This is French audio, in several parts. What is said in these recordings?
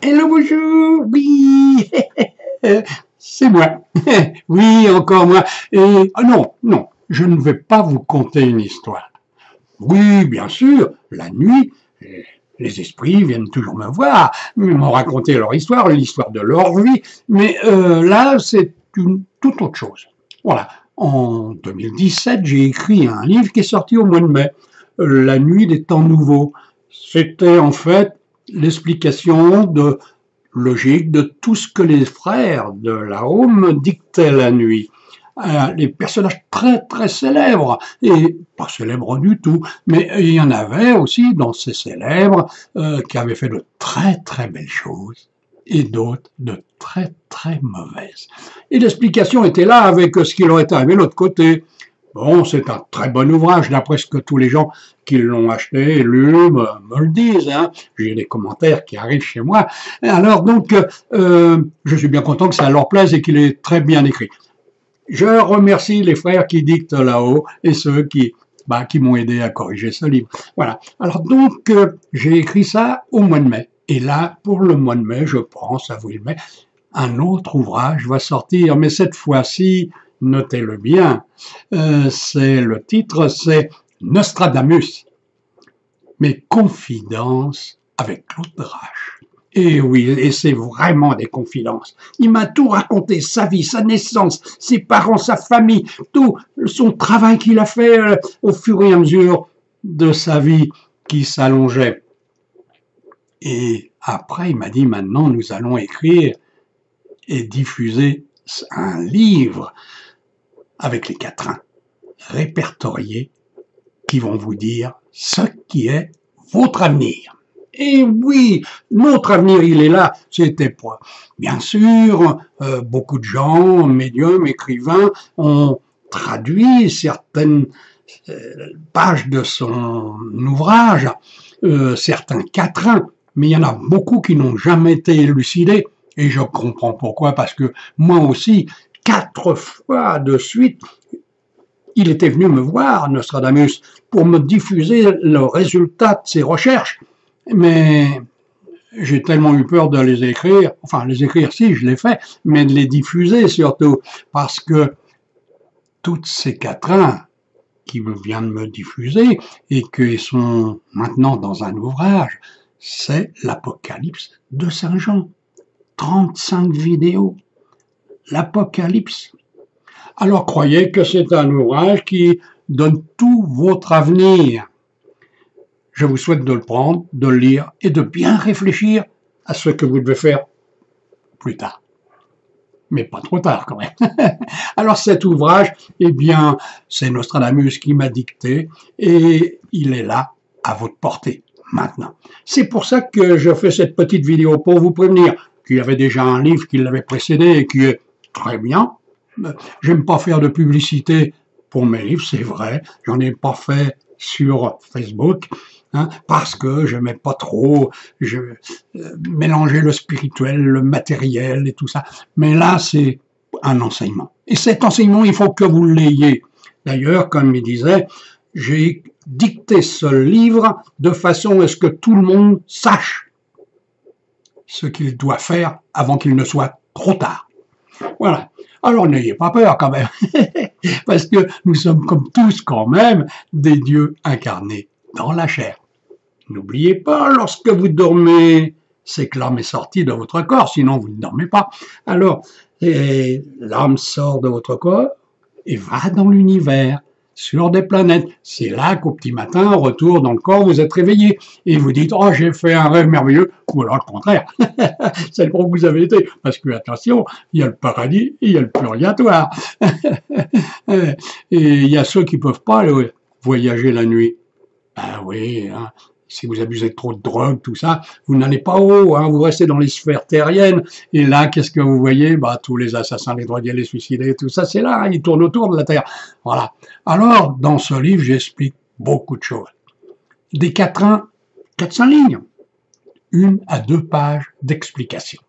Hello, bonjour, oui, c'est moi. Oui, encore moi. Et non, non, je ne vais pas vous conter une histoire. Oui, bien sûr, la nuit, les esprits viennent toujours me voir, m'ont raconté leur histoire, l'histoire de leur vie, mais là, c'est une toute autre chose. Voilà, en 2017, j'ai écrit un livre qui est sorti au mois de mai, La nuit des temps nouveaux. C'était en fait l'explication de logique de tout ce que les frères de la Home dictaient la nuit. Les personnages très très célèbres, et pas célèbres du tout, mais il y en avait aussi dans ces célèbres qui avaient fait de très très belles choses et d'autres de très très mauvaises. Et l'explication était là avec ce qui leur est arrivé de l'autre côté. Bon, c'est un très bon ouvrage, d'après ce que tous les gens qui l'ont acheté, lu, me le disent. Hein. J'ai des commentaires qui arrivent chez moi. Alors donc, je suis bien content que ça leur plaise et qu'il est très bien écrit. Je remercie les frères qui dictent là-haut et ceux qui m'ont aidé à corriger ce livre. Voilà. Alors donc, j'ai écrit ça au mois de mai. Et là, pour le mois de mai, je pense, avril-mai, un autre ouvrage va sortir, mais cette fois-ci, notez-le bien, le titre, c'est Nostradamus, mes confidences avec Claude Drache. Et oui, et c'est vraiment des confidences. Il m'a tout raconté, sa vie, sa naissance, ses parents, sa famille, tout son travail qu'il a fait au fur et à mesure de sa vie qui s'allongeait. Et après, il m'a dit, maintenant, nous allons écrire et diffuser un livre avec les quatrains répertoriés qui vont vous dire ce qui est votre avenir. Et oui, notre avenir, il est là. C'était pas. Bien sûr, beaucoup de gens, médiums, écrivains, ont traduit certaines pages de son ouvrage, certains quatrains, mais il y en a beaucoup qui n'ont jamais été élucidés. Et je comprends pourquoi, parce que moi aussi, 4 fois de suite, il était venu me voir, Nostradamus, pour me diffuser le résultat de ses recherches. Mais j'ai tellement eu peur de les écrire, enfin les écrire si, je l'ai fait, mais de les diffuser surtout, parce que toutes ces quatrains qui viennent de me diffuser et qui sont maintenant dans un ouvrage, c'est l'Apocalypse de Saint Jean. 35 vidéos. L'Apocalypse. Alors croyez que c'est un ouvrage qui donne tout votre avenir. Je vous souhaite de le prendre, de le lire et de bien réfléchir à ce que vous devez faire plus tard. Mais pas trop tard quand même. Alors cet ouvrage, eh bien, c'est Nostradamus qui m'a dicté et il est là à votre portée maintenant. C'est pour ça que je fais cette petite vidéo pour vous prévenir qu'il y avait déjà un livre qui l'avait précédé et qui est très bien. J'aime pas faire de publicité pour mes livres, c'est vrai. J'en ai pas fait sur Facebook. Hein, parce que je n'aimais pas trop mélanger le spirituel, le matériel et tout ça. Mais là, c'est un enseignement. Et cet enseignement, il faut que vous l'ayez. D'ailleurs, comme il disait, j'ai dicté ce livre de façon à ce que tout le monde sache ce qu'il doit faire avant qu'il ne soit trop tard. Voilà. Alors n'ayez pas peur quand même, parce que nous sommes comme tous quand même des dieux incarnés dans la chair. N'oubliez pas, lorsque vous dormez, c'est que l'âme est sortie de votre corps, sinon vous ne dormez pas. Alors, l'âme sort de votre corps et va dans l'univers, sur des planètes. C'est là qu'au petit matin, au retour dans le corps, vous êtes réveillé. Et vous dites, oh, j'ai fait un rêve merveilleux, ou alors le contraire. C'est le gros que vous avez été. Parce que, attention, il y a le paradis et il y a le purgatoire. Et il y a ceux qui ne peuvent pas voyager la nuit. Ah oui, hein. Si vous abusez trop de drogue, tout ça, vous n'allez pas haut, hein, vous restez dans les sphères terriennes. Et là, qu'est-ce que vous voyez? Bah, tous les assassins, les drogués, les suicidés, tout ça, c'est là, hein, ils tournent autour de la Terre. Voilà. Alors, dans ce livre, j'explique beaucoup de choses. Des quatrains, 400 lignes. 1 à 2 pages d'explication.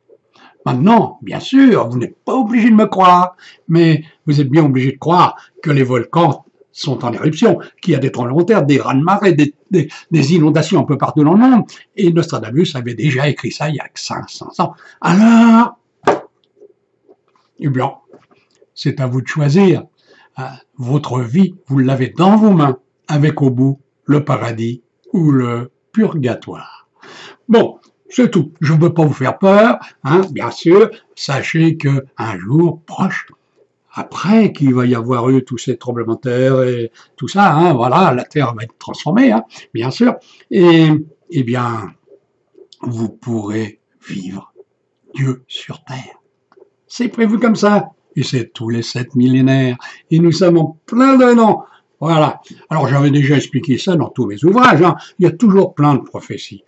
Maintenant, bien sûr, vous n'êtes pas obligé de me croire, mais vous êtes bien obligé de croire que les volcans sont en éruption, qu'il y a des tremblements de terre, des raz-de-marée, des inondations un peu partout dans le monde. Et Nostradamus avait déjà écrit ça il y a 500 ans. Alors, eh bien, c'est à vous de choisir. Votre vie, vous l'avez dans vos mains, avec au bout le paradis ou le purgatoire. Bon, c'est tout. Je ne veux pas vous faire peur, hein, bien sûr. Sachez qu'un jour proche, après qu'il va y avoir eu tous ces tremblements de terre et tout ça, hein, voilà, la Terre va être transformée, hein, bien sûr. Et eh bien, vous pourrez vivre Dieu sur terre. C'est prévu comme ça. Et c'est tous les 7 millénaires. Et nous sommes en plein dedans. Voilà. Alors j'avais déjà expliqué ça dans tous mes ouvrages. Hein. Il y a toujours plein de prophéties.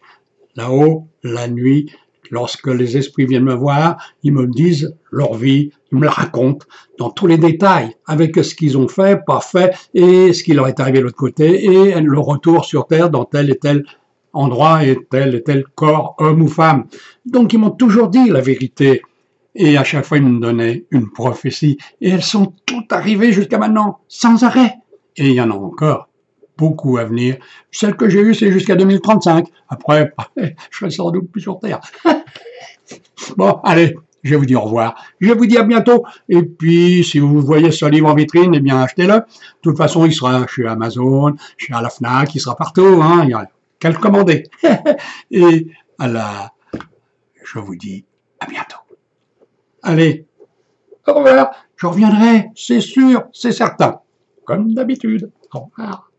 Là-haut, la nuit, lorsque les esprits viennent me voir, ils me disent leur vie, ils me la racontent dans tous les détails, avec ce qu'ils ont fait, pas fait, et ce qui leur est arrivé de l'autre côté, et le retour sur Terre dans tel et tel endroit et tel corps, homme ou femme. Donc ils m'ont toujours dit la vérité. Et à chaque fois, ils me donnaient une prophétie. Et elles sont toutes arrivées jusqu'à maintenant, sans arrêt. Et il y en a encore beaucoup à venir. Celle que j'ai eue, c'est jusqu'à 2035. Après, je serai sans doute plus sur Terre. Bon, allez, je vais vous dire au revoir. Je vous dis à bientôt. Et puis, si vous voyez ce livre en vitrine, eh bien, achetez-le. De toute façon, il sera chez Amazon, chez la Fnac, il sera partout. Hein. Il n'y a qu'à le commander. Et je vous dis à bientôt. Allez, au revoir. Je reviendrai, c'est sûr, c'est certain. Comme d'habitude. Au revoir.